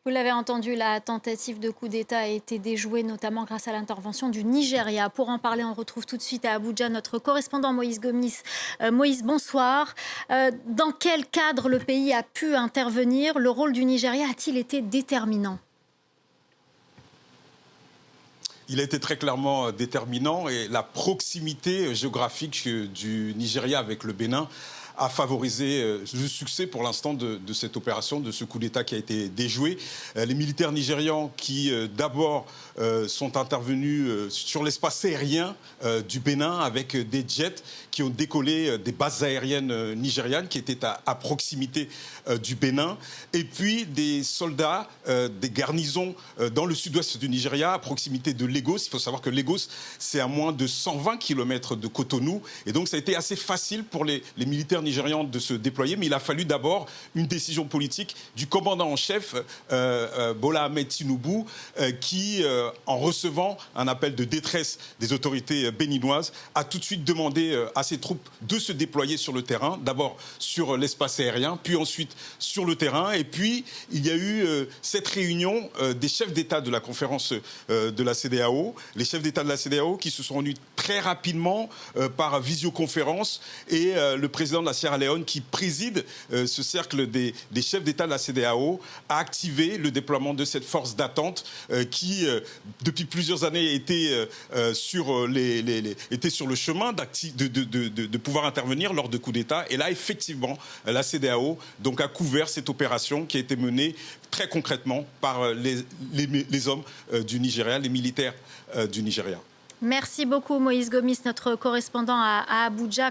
Vous l'avez entendu, la tentative de coup d'État a été déjouée, notamment grâce à l'intervention du Nigeria. Pour en parler, on retrouve tout de suite à Abuja notre correspondant Moïse Gomis. Moïse, bonsoir. Dans quel cadre le pays a pu intervenir? Le rôle du Nigeria a-t-il été déterminant? Il a été très clairement déterminant et la proximité géographique du Nigeria avec le Bénin a favorisé le succès pour l'instant de cette opération, de ce coup d'État qui a été déjoué. Les militaires nigérians qui d'abord sont intervenus sur l'espace aérien du Bénin avec des jets qui ont décollé des bases aériennes nigérianes qui étaient à proximité du Bénin, et puis des soldats, des garnisons dans le sud-ouest du Nigeria, à proximité de Lagos. Il faut savoir que Lagos, c'est à moins de 120 km de Cotonou, et donc ça a été assez facile pour les militaires nigérians de se déployer, mais il a fallu d'abord une décision politique du commandant en chef, Bola Ahmed Tinubu, qui, en recevant un appel de détresse des autorités béninoises, a tout de suite demandé à ses troupes de se déployer sur le terrain, d'abord sur l'espace aérien, puis ensuite sur le terrain. Et puis, il y a eu cette réunion des chefs d'État de la conférence de la CEDEAO, les chefs d'État de la CEDEAO qui se sont réunis très rapidement par visioconférence, et le président de la Sierra Leone, qui préside ce cercle des chefs d'État de la CEDEAO, a activé le déploiement de cette force d'attente qui, depuis plusieurs années, était sur le chemin de pouvoir intervenir lors de coups d'État. Et là, effectivement, la CEDEAO donc, a couvert cette opération qui a été menée très concrètement par les hommes du Nigeria, les militaires du Nigeria. Merci beaucoup Moïse Gomis, notre correspondant à Abuja.